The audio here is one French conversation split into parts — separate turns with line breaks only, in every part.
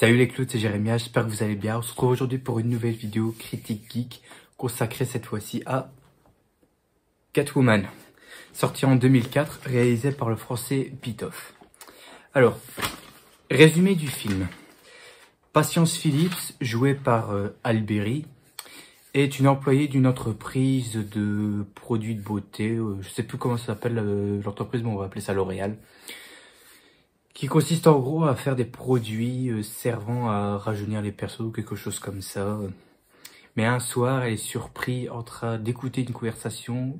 Salut les clowns, c'est Jérémia, j'espère que vous allez bien. On se retrouve aujourd'hui pour une nouvelle vidéo critique geek consacrée cette fois-ci à Catwoman, sortie en 2004, réalisée par le français Pitof. Alors, résumé du film. Patience Phillips, jouée par Alberi, est une employée d'une entreprise de produits de beauté, je sais plus comment ça s'appelle l'entreprise, mais on va appeler ça L'Oréal, qui consiste en gros à faire des produits servant à rajeunir les persos ou quelque chose comme ça. Mais un soir, elle est surprise en train d'écouter une conversation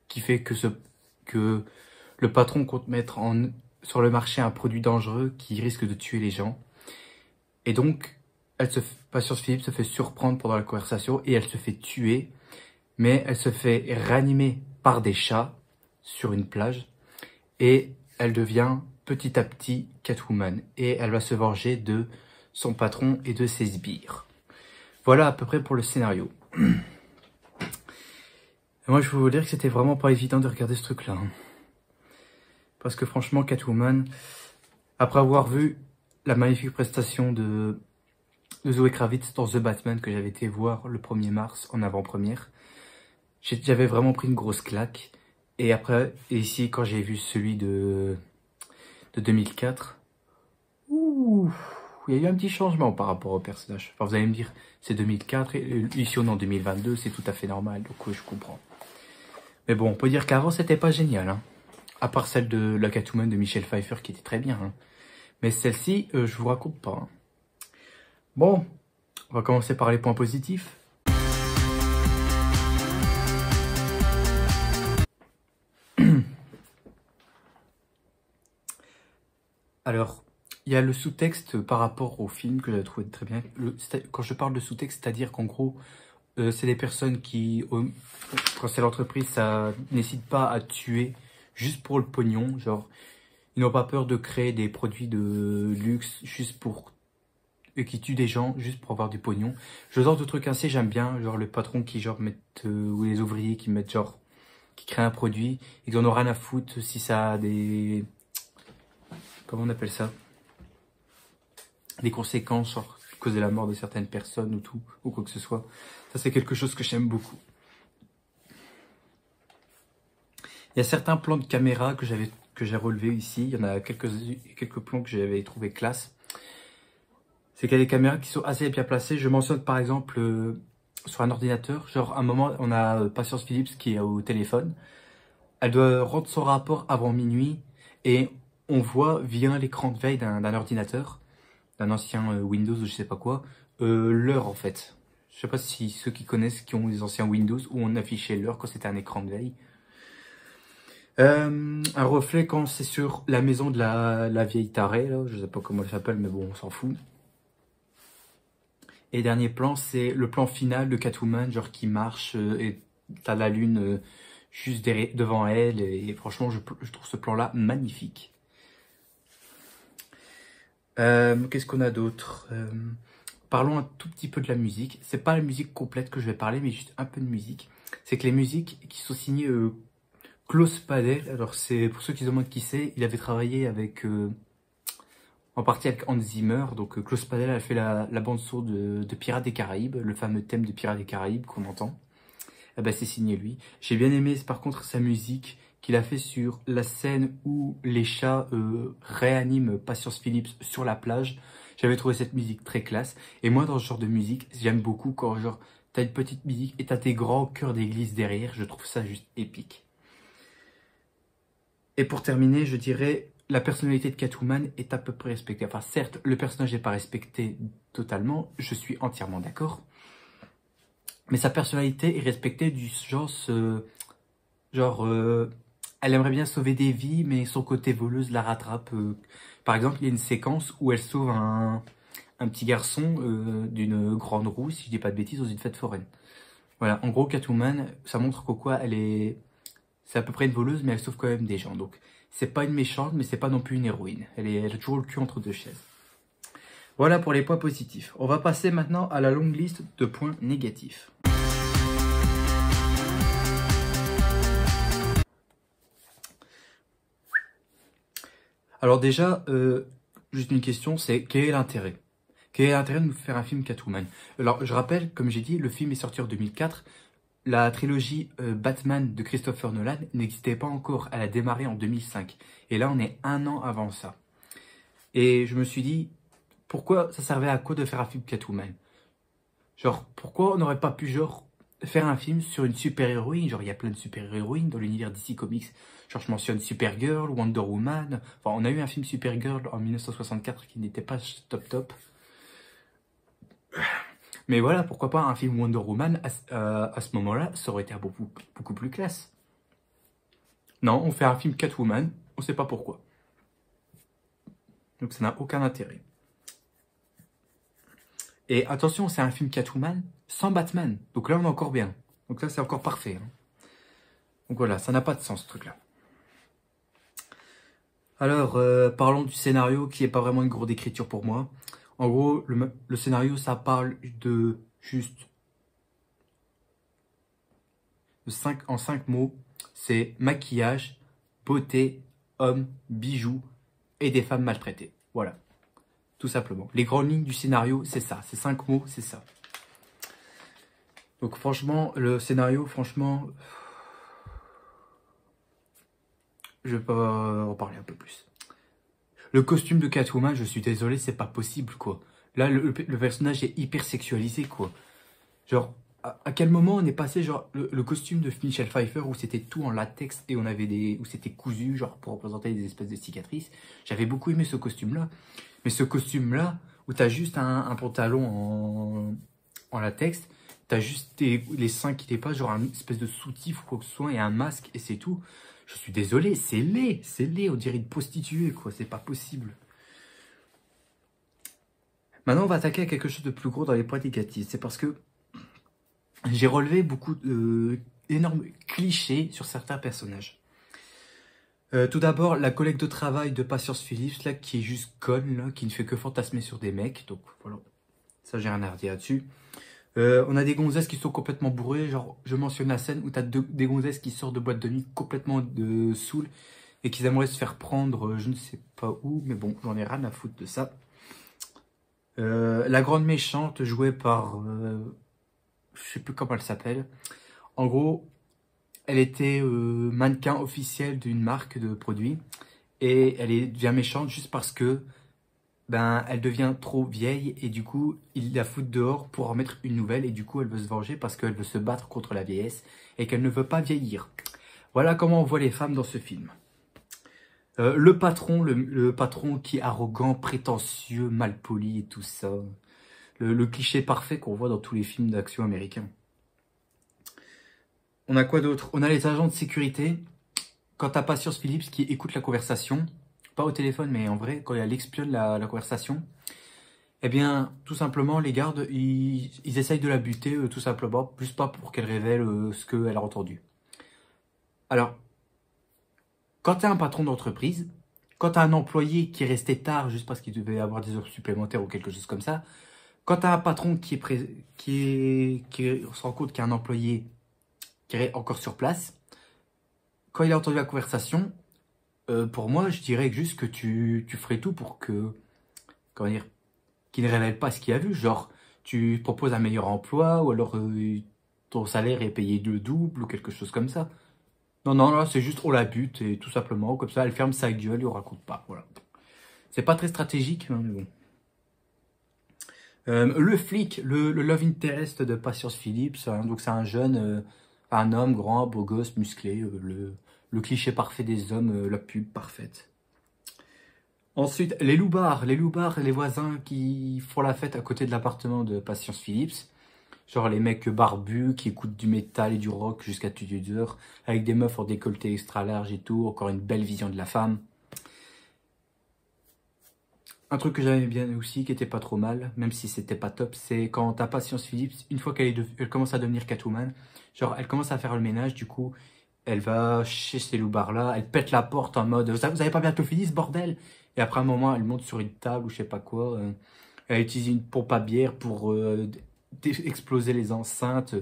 qui fait que le patron compte mettre sur le marché un produit dangereux qui risque de tuer les gens. Et donc, Patience Phillips se fait surprendre pendant la conversation et elle se fait tuer. Mais elle se fait réanimer par des chats sur une plage. Et elle devient petit à petit Catwoman. Et elle va se venger de son patron et de ses sbires. Voilà à peu près pour le scénario. Moi, je vais vous dire que c'était vraiment pas évident de regarder ce truc-là. Parce que franchement, Catwoman, après avoir vu la magnifique prestation de Zoé Kravitz dans The Batman que j'avais été voir le 1er mars en avant-première, j'avais vraiment pris une grosse claque. Et après, ici, quand j'ai vu celui de 2004, il y a eu un petit changement par rapport au personnage. Enfin, vous allez me dire, c'est 2004, et ici on est en 2022, c'est tout à fait normal, donc je comprends. Mais bon, on peut dire qu'avant, c'était pas génial, hein. À part celle de la Catwoman de Michelle Pfeiffer, qui était très bien, hein. Mais celle-ci, je vous raconte pas, hein. Bon, on va commencer par les points positifs. Alors, il y a le sous-texte par rapport au film que j'ai trouvé très bien. Quand je parle de sous-texte, c'est-à-dire qu'en gros, c'est des personnes qui, quand c'est l'entreprise, ça n'hésite pas à tuer juste pour le pognon. Genre, ils n'ont pas peur de créer des produits de luxe juste pour... qui tuent des gens juste pour avoir du pognon. Ce genre de trucs ainsi, j'aime bien. Genre, le patron qui, genre, mettent... ou les ouvriers qui mettent, genre... qui créent un produit. Ils en ont rien à foutre si ça a des... comment on appelle ça? Des conséquences, genre causer la mort de certaines personnes ou tout, ou quoi que ce soit. Ça, c'est quelque chose que j'aime beaucoup. Il y a certains plans de caméra que j'ai relevés ici. Il y en a quelques plans que j'avais trouvé classe. C'est qu'il y a des caméras qui sont assez bien placées. Je mentionne par exemple sur un ordinateur. Genre, à un moment, on a Patience Phillips qui est au téléphone. Elle doit rendre son rapport avant minuit et on voit via l'écran de veille d'un ordinateur, d'un ancien Windows ou je sais pas quoi, l'heure en fait. Je sais pas si ceux qui connaissent, qui ont des anciens Windows, où on affichait l'heure quand c'était un écran de veille. Un reflet quand c'est sur la maison de la vieille tarée, là, je sais pas comment elle s'appelle, mais bon, on s'en fout. Et dernier plan, c'est le plan final de Catwoman, genre qui marche, et t'as la lune juste devant elle, et franchement, je trouve ce plan-là magnifique. Qu'est-ce qu'on a d'autre? Parlons un tout petit peu de la musique. C'est pas la musique complète que je vais parler, mais juste un peu de musique. C'est que les musiques qui sont signées Klaus Padel, alors c'est pour ceux qui se demandent qui c'est, il avait travaillé avec en partie avec Hans Zimmer. Donc Klaus Padel a fait la bande son de Pirates des Caraïbes, le fameux thème de Pirates des Caraïbes qu'on entend. Eh ben, c'est signé lui. J'ai bien aimé par contre sa musique qu'il a fait sur la scène où les chats réaniment Patience Phillips sur la plage. J'avais trouvé cette musique très classe. Et moi, dans ce genre de musique, j'aime beaucoup quand genre t'as une petite musique et t'as tes grands chœurs d'église derrière. Je trouve ça juste épique. Et pour terminer, je dirais, la personnalité de Catwoman est à peu près respectée. Enfin, certes, le personnage n'est pas respecté totalement. Je suis entièrement d'accord. Mais sa personnalité est respectée du genre... elle aimerait bien sauver des vies, mais son côté voleuse la rattrape. Par exemple, il y a une séquence où elle sauve un petit garçon d'une grande roue, si je dis pas de bêtises, dans une fête foraine. Voilà, en gros, Catwoman, ça montre qu'au quoi, c'est à peu près une voleuse, mais elle sauve quand même des gens. Donc, c'est pas une méchante, mais c'est pas non plus une héroïne. Elle a toujours le cul entre deux chaises. Voilà pour les points positifs. On va passer maintenant à la longue liste de points négatifs. Alors déjà, juste une question, c'est quel est l'intérêt? Quel est l'intérêt de nous faire un film Catwoman? Alors, je rappelle, comme j'ai dit, le film est sorti en 2004. La trilogie Batman de Christopher Nolan n'existait pas encore. Elle a démarré en 2005. Et là, on est un an avant ça. Et je me suis dit, pourquoi ça servait à quoi de faire un film Catwoman? Genre, pourquoi on n'aurait pas pu, genre, faire un film sur une super-héroïne? Genre, il y a plein de super-héroïnes dans l'univers DC Comics. Genre, je mentionne Supergirl, Wonder Woman. Enfin, on a eu un film Supergirl en 1964 qui n'était pas top. Mais voilà, pourquoi pas un film Wonder Woman à ce moment-là, ça aurait été beaucoup plus classe. Non, on fait un film Catwoman, on sait pas pourquoi. Donc ça n'a aucun intérêt. Et attention, c'est un film Catwoman sans Batman. Donc là, on est encore bien. Donc là, c'est encore parfait. Hein. Donc voilà, ça n'a pas de sens, ce truc-là. Alors, parlons du scénario qui n'est pas vraiment une grosse écriture pour moi. En gros, le scénario, ça parle de juste en 5 mots. C'est maquillage, beauté, hommes, bijoux et des femmes maltraitées. Voilà, tout simplement. Les grandes lignes du scénario, c'est ça. C'est 5 mots, c'est ça. Donc franchement, le scénario, franchement, je vais pas en parler un peu plus. Le costume de Catwoman, je suis désolé, c'est pas possible, quoi. Là, le personnage est hyper sexualisé, quoi. Genre, à quel moment on est passé, genre, le costume de Michelle Pfeiffer, où c'était tout en latex et on avait où c'était cousu, genre, pour représenter des espèces de cicatrices. J'avais beaucoup aimé ce costume-là. Mais ce costume-là, où t'as juste un pantalon en latex, t'as juste les seins qui dépassent, genre, une espèce de soutif ou quoi que ce soit, et un masque, et c'est tout. Je suis désolé, c'est laid, on dirait une prostituée, quoi, c'est pas possible. Maintenant, on va attaquer à quelque chose de plus gros dans les points négatifs. C'est parce que j'ai relevé beaucoup d'énormes clichés sur certains personnages. Tout d'abord, la collègue de travail de Patience Phillips, là, qui est juste conne, là, qui ne fait que fantasmer sur des mecs. Donc, voilà, ça, j'ai rien à redire là-dessus. On a des gonzesses qui sont complètement bourrées. Genre, je mentionne la scène où tu as des gonzesses qui sortent de boîte de nuit complètement saoul et qui aimeraient se faire prendre, je ne sais pas où, mais bon, j'en ai rien à foutre de ça. La grande méchante jouée par, je sais plus comment elle s'appelle. En gros, elle était mannequin officiel d'une marque de produits et elle devient méchante juste parce que elle devient trop vieille et du coup, il la fout dehors pour en mettre une nouvelle et du coup, elle veut se venger parce qu'elle veut se battre contre la vieillesse et qu'elle ne veut pas vieillir. Voilà comment on voit les femmes dans ce film. Le patron qui est arrogant, prétentieux, malpoli et tout ça. Le cliché parfait qu'on voit dans tous les films d'action américains. On a quoi d'autre? On a les agents de sécurité. Quand t'as Patience Phillips qui écoute la conversation, pas au téléphone, mais en vrai, quand elle espionne la conversation, eh bien, tout simplement, les gardes, ils essayent de la buter, tout simplement, juste pas pour qu'elle révèle ce qu'elle a entendu. Alors, quand tu as un patron d'entreprise, quand tu as un employé qui est resté tard juste parce qu'il devait avoir des heures supplémentaires ou quelque chose comme ça, quand tu as un patron qui se rend compte qu'il y a un employé qui est encore sur place, quand il a entendu la conversation, pour moi, je dirais juste que tu ferais tout pour que, comment dire, qu'il ne révèle pas ce qu'il a vu. Genre, tu proposes un meilleur emploi ou alors ton salaire est payé le double ou quelque chose comme ça. Non, là, c'est juste on la bute et tout simplement, comme ça, elle ferme sa gueule et on raconte pas. Voilà. C'est pas très stratégique, hein, mais bon. Le flic, le love interest de Patience Phillips, hein, donc c'est un jeune, un homme grand, beau gosse, musclé, le cliché parfait des hommes, la pub parfaite. Ensuite, les loupards, les voisins qui font la fête à côté de l'appartement de Patience Phillips. Genre les mecs barbus qui écoutent du métal et du rock jusqu'à toutes les heures, avec des meufs en décolleté extra large et tout, encore une belle vision de la femme. Un truc que j'aimais bien aussi, qui était pas trop mal, même si c'était pas top, c'est quand t'as Patience Phillips, une fois qu'elle commence à devenir Catwoman, genre elle commence à faire le ménage, du coup, elle va chez ces loupards-là, elle pète la porte en mode « Vous avez pas bientôt fini ce bordel ?» Et après un moment, elle monte sur une table ou je sais pas quoi, elle utilise une pompe à bière pour exploser les enceintes,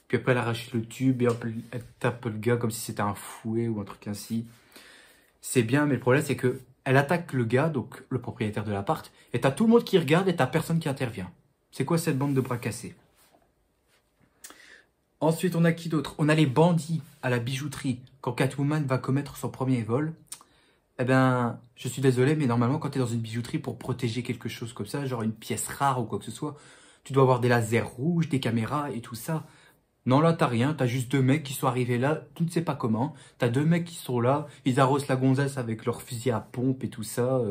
puis après elle arrache le tube et hop, elle tape le gars comme si c'était un fouet ou un truc ainsi. C'est bien, mais le problème c'est que elle attaque le gars, donc le propriétaire de l'appart, et t'as tout le monde qui regarde et t'as personne qui intervient. C'est quoi cette bande de bras cassés? Ensuite, on a qui d'autre? On a les bandits à la bijouterie. Quand Catwoman va commettre son premier vol, eh ben, je suis désolé, mais normalement, quand tu es dans une bijouterie pour protéger quelque chose comme ça, genre une pièce rare ou quoi que ce soit, tu dois avoir des lasers rouges, des caméras et tout ça. Non, là, t'as rien. T'as juste deux mecs qui sont arrivés là, tu ne sais pas comment. T'as deux mecs qui sont là, ils arrosent la gonzesse avec leur fusil à pompe et tout ça.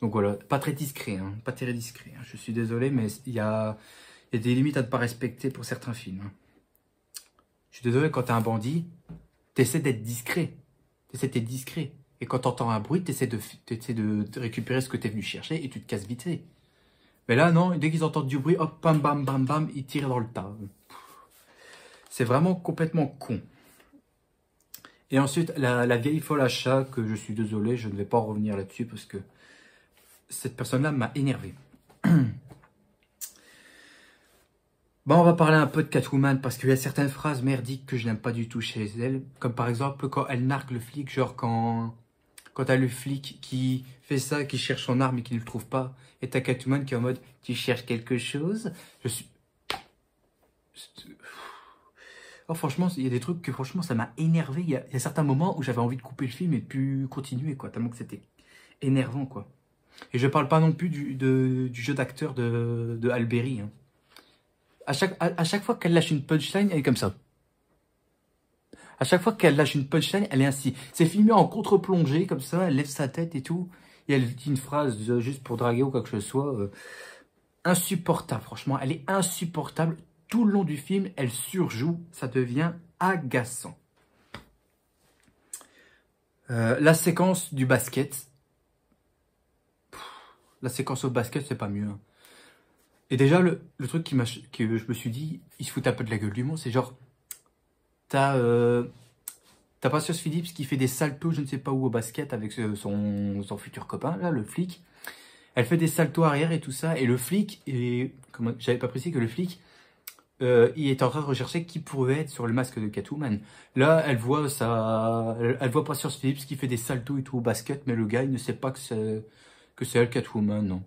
Donc voilà, pas très discret, hein, pas très discret. Hein. Je suis désolé, mais il y a des limites à ne pas respecter pour certains films. Hein. Je suis désolé, quand t'es un bandit, t'essaies d'être discret. T'essaies d'être discret. Et quand t'entends un bruit, t'essaies de récupérer ce que t'es venu chercher et tu te casses vite fait. Mais là, non, dès qu'ils entendent du bruit, hop, bam, bam, bam, bam, ils tirent dans le tas. C'est vraiment complètement con. Et ensuite, la vieille folle à chat, que je suis désolé, je ne vais pas revenir là-dessus parce que cette personne-là m'a énervé. Bon, on va parler un peu de Catwoman parce qu'il y a certaines phrases merdiques que je n'aime pas du tout chez elle. Comme par exemple, quand elle nargue le flic, genre quand t'as le flic qui fait ça, qui cherche son arme et qui ne le trouve pas, et t'as Catwoman qui est en mode « Tu cherches quelque chose ?» Oh, franchement, il y a des trucs que franchement, ça m'a énervé. Il y a certains moments où j'avais envie de couper le film et de plus continuer, quoi. Tellement que c'était énervant, quoi. Et je parle pas non plus du jeu d'acteur de Alberi. Hein. À chaque fois qu'elle lâche une punchline, elle est comme ça. À chaque fois qu'elle lâche une punchline, elle est ainsi. C'est filmé en contre-plongée, comme ça, elle lève sa tête et tout. Et elle dit une phrase juste pour draguer ou quoi que ce soit. Insupportable, franchement. Elle est insupportable. Tout le long du film, elle surjoue. Ça devient agaçant. La séquence du basket. La séquence au basket, c'est pas mieux. Hein. Et déjà, le truc que je me suis dit, il se fout un peu de la gueule du monde, c'est genre, t'as Patience Phillips qui fait des saltos, je ne sais pas où, au basket avec son futur copain, là, le flic. Elle fait des saltos arrière et tout ça, et le flic, j'avais pas précisé que le flic, il est en train de rechercher qui pourrait être sur le masque de Catwoman. Là, elle voit Patience Phillips qui fait des saltos et tout au basket, mais le gars, il ne sait pas que c'est elle Catwoman, non.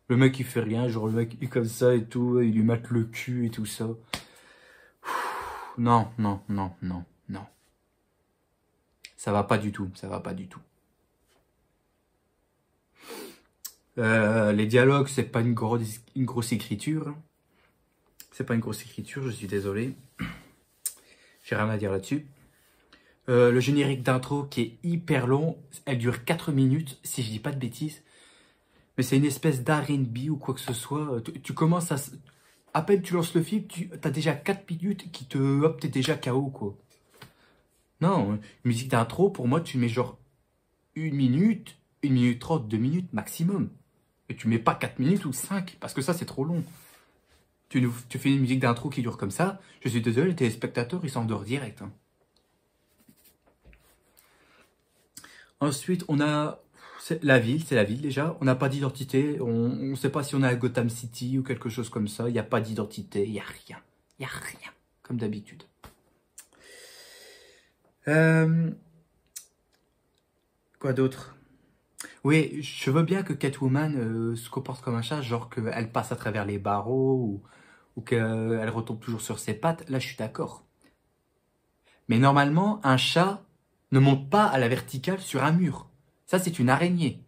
Le mec, il fait rien, genre le mec, il est comme ça et tout, il lui mate le cul et tout ça. Non, non, non, non, non. Ça va pas du tout, ça va pas du tout. Les dialogues, c'est pas une grosse écriture. C'est pas une grosse écriture, je suis désolé. J'ai rien à dire là-dessus. Le générique d'intro qui est hyper long, elle dure 4 minutes, si je dis pas de bêtises. Mais c'est une espèce d'R&B ou quoi que ce soit. Tu commences à... À peine tu lances le film, t'as déjà 4 minutes qui te... Hop, t'es déjà KO, quoi. Non, musique d'intro, pour moi, tu mets genre 1 minute, 1 minute 30, 2 minutes maximum. Et tu mets pas 4 minutes ou 5, parce que ça, c'est trop long. Tu fais une musique d'intro qui dure comme ça, je suis désolé, les téléspectateurs, ils s'endorment direct. Hein. Ensuite, on a... C'est la ville déjà. On n'a pas d'identité. On ne sait pas si on est à Gotham City ou quelque chose comme ça. Il n'y a pas d'identité. Il n'y a rien. Il n'y a rien. Comme d'habitude. Quoi d'autre? Oui, je veux bien que Catwoman se comporte comme un chat, genre qu'elle passe à travers les barreaux ou qu'elle retombe toujours sur ses pattes. Là, je suis d'accord. Mais normalement, un chat ne monte pas à la verticale sur un mur. Ça, c'est une araignée.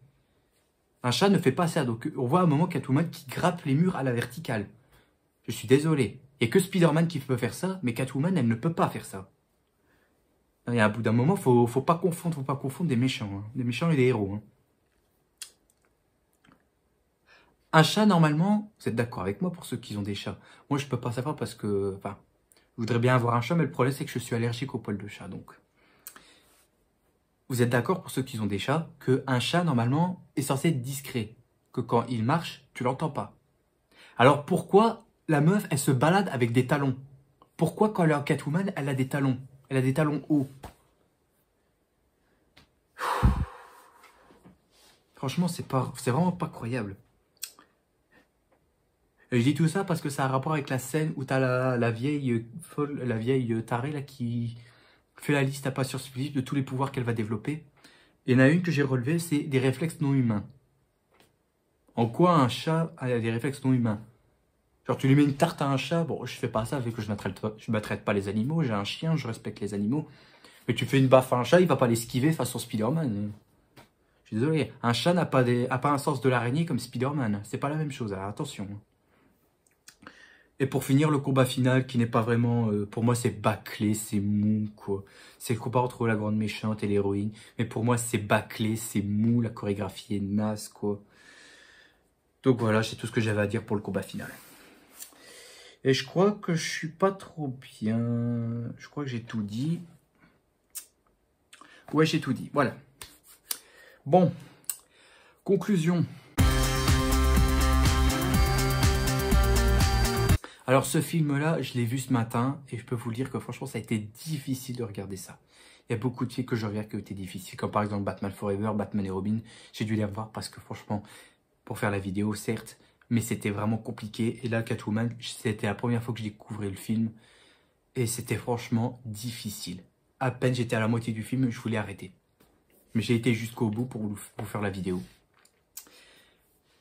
Un chat ne fait pas ça. Donc, on voit à un moment Catwoman qui grappe les murs à la verticale. Je suis désolé. Il n'y a que Spider-Man qui peut faire ça, mais Catwoman, elle ne peut pas faire ça. Et à bout d'un moment, faut pas confondre des méchants. Hein. Des méchants et des héros. Hein. Un chat, normalement, vous êtes d'accord avec moi pour ceux qui ont des chats. Moi, je peux pas savoir parce que... Enfin, je voudrais bien avoir un chat, mais le problème, c'est que je suis allergique aux poils de chat, donc... Vous êtes d'accord pour ceux qui ont des chats, qu'un chat, normalement, est censé être discret. Que quand il marche, tu l'entends pas. Alors pourquoi la meuf, elle se balade avec des talons? Pourquoi quand elle est en Catwoman, elle a des talons? Elle a des talons hauts. Franchement, c'est vraiment pas croyable. Et je dis tout ça parce que ça a un rapport avec la scène où t'as la vieille tarée là qui fait la liste à Patience Phillips de tous les pouvoirs qu'elle va développer. Il y en a une que j'ai relevée, c'est des réflexes non humains. En quoi un chat a des réflexes non humains? Genre, tu lui mets une tarte à un chat, bon, je fais pas ça, vu que je maltraite pas les animaux, j'ai un chien, je respecte les animaux. Mais tu fais une baffe à un chat, il va pas l'esquiver façon Spider-Man. Je suis désolé, un chat n'a pas, un sens de l'araignée comme Spider-Man. C'est pas la même chose, alors attention. Et pour finir, le combat final qui n'est pas vraiment... pour moi, c'est bâclé, c'est mou, quoi. C'est le combat entre la grande méchante et l'héroïne. Mais pour moi, c'est bâclé, c'est mou, la chorégraphie est naze, quoi. Donc voilà, c'est tout ce que j'avais à dire pour le combat final. Et je crois que je suis pas trop bien. Je crois que j'ai tout dit. Ouais, j'ai tout dit, voilà. Bon, conclusion. Alors ce film-là, je l'ai vu ce matin et je peux vous dire que franchement, ça a été difficile de regarder ça. Il y a beaucoup de films que je regarde qui ont été difficiles, comme par exemple Batman Forever, Batman et Robin. J'ai dû les revoir parce que franchement, pour faire la vidéo, certes, mais c'était vraiment compliqué. Et là, Catwoman, c'était la première fois que j'ai découvert le film et c'était franchement difficile. À peine j'étais à la moitié du film, je voulais arrêter. Mais j'ai été jusqu'au bout pour vous faire la vidéo.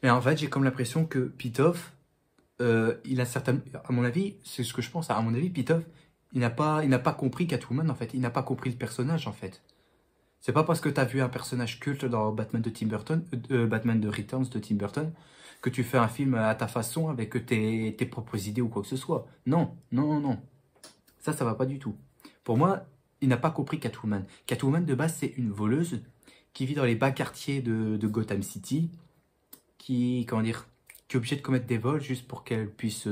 Et en fait, j'ai comme l'impression que Pitof, il a certaines... À mon avis, c'est ce que je pense. À mon avis, Pitof, il n'a pas compris Catwoman, en fait. Il n'a pas compris le personnage, en fait. C'est pas parce que tu as vu un personnage culte dans Batman de Tim Burton, Batman de Returns de Tim Burton, que tu fais un film à ta façon avec tes propres idées ou quoi que ce soit. Non, non, non, non. Ça va pas du tout. Pour moi, il n'a pas compris Catwoman. Catwoman, de base, c'est une voleuse qui vit dans les bas quartiers de Gotham City, qui est obligée de commettre des vols juste pour qu'elle puisse,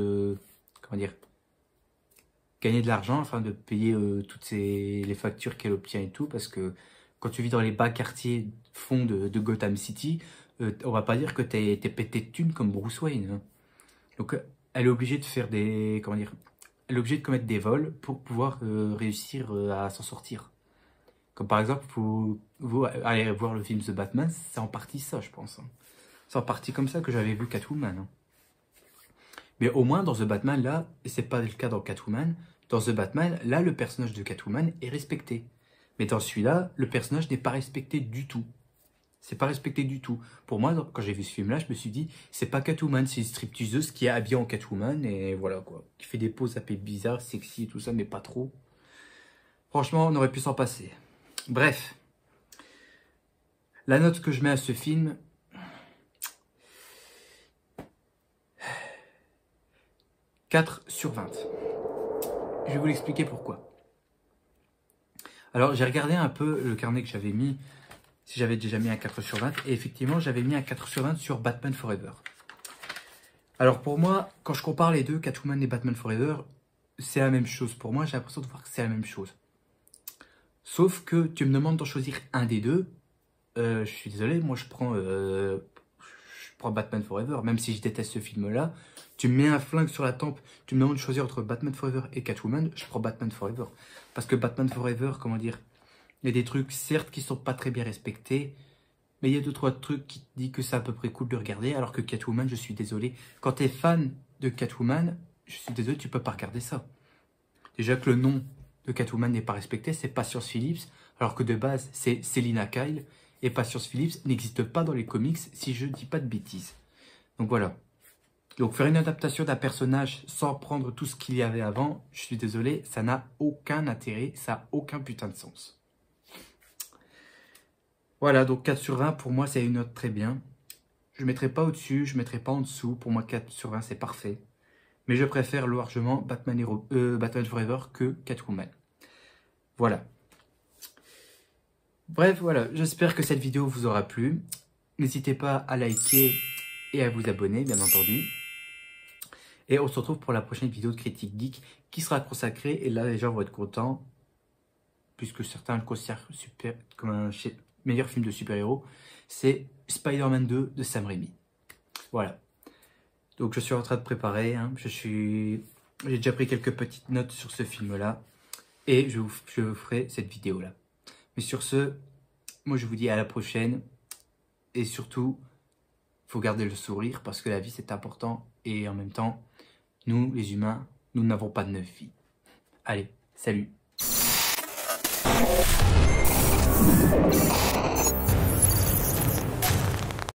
gagner de l'argent afin de payer toutes les factures qu'elle obtient et tout, parce que quand tu vis dans les bas quartiers fonds de Gotham City, on va pas dire que t'es pété de thunes comme Bruce Wayne. Hein. Donc, elle est obligée de faire elle est obligée de commettre des vols pour pouvoir réussir à s'en sortir. Comme par exemple, vous allez voir le film The Batman, c'est en partie ça, je pense. Hein. C'est en partie comme ça que j'avais vu Catwoman. Hein. Mais au moins, dans The Batman, là, et c'est pas le cas dans Catwoman, dans The Batman, là, le personnage de Catwoman est respecté. Mais dans celui-là, le personnage n'est pas respecté du tout. C'est pas respecté du tout. Pour moi, quand j'ai vu ce film-là, je me suis dit, c'est pas Catwoman, c'est une stripteaseuse qui est habillée en Catwoman, et voilà quoi. Qui fait des poses un peu bizarres, sexy et tout ça, mais pas trop. Franchement, on aurait pu s'en passer. Bref. La note que je mets à ce film... 4/20. Je vais vous l'expliquer pourquoi. Alors, j'ai regardé un peu le carnet que j'avais mis, si j'avais déjà mis un 4/20, et effectivement, j'avais mis un 4/20 sur Batman Forever. Alors, pour moi, quand je compare les deux, Catwoman et Batman Forever, c'est la même chose. Pour moi, j'ai l'impression de voir que c'est la même chose. Sauf que tu me demandes d'en choisir un des deux. Je suis désolé, moi, je prends Batman Forever, même si je déteste ce film-là. Tu me mets un flingue sur la tempe, tu me demandes de choisir entre Batman Forever et Catwoman, je prends Batman Forever. Parce que Batman Forever, comment dire, il y a des trucs, certes, qui sont pas très bien respectés, mais il y a 2-3 trucs qui te disent que c'est à peu près cool de regarder, alors que Catwoman, je suis désolé. Quand tu es fan de Catwoman, je suis désolé, tu peux pas regarder ça. Déjà que le nom de Catwoman n'est pas respecté, c'est Patience Phillips, alors que de base, c'est Selina Kyle, et Patience Phillips n'existe pas dans les comics, si je dis pas de bêtises. Donc voilà. Donc faire une adaptation d'un personnage sans prendre tout ce qu'il y avait avant, je suis désolé, ça n'a aucun intérêt, ça n'a aucun putain de sens. Voilà, donc 4/20, pour moi, c'est une note très bien. Je ne mettrai pas au-dessus, je ne mettrai pas en dessous. Pour moi, 4/20, c'est parfait. Mais je préfère largement Batman Forever que Catwoman. Voilà. Bref, voilà, j'espère que cette vidéo vous aura plu. N'hésitez pas à liker et à vous abonner, bien entendu. Et on se retrouve pour la prochaine vidéo de Critique Geek qui sera consacrée, et là les gens vont être contents, puisque certains le considèrent comme un meilleur film de super-héros, c'est Spider-Man 2 de Sam Raimi. Voilà. Donc je suis en train de préparer, hein. J'ai déjà pris quelques petites notes sur ce film-là, et je vous ferai cette vidéo-là. Mais sur ce, moi je vous dis à la prochaine, et surtout, il faut garder le sourire, parce que la vie c'est important, et en même temps, nous, les humains, nous n'avons pas de 9 vies. Allez, salut!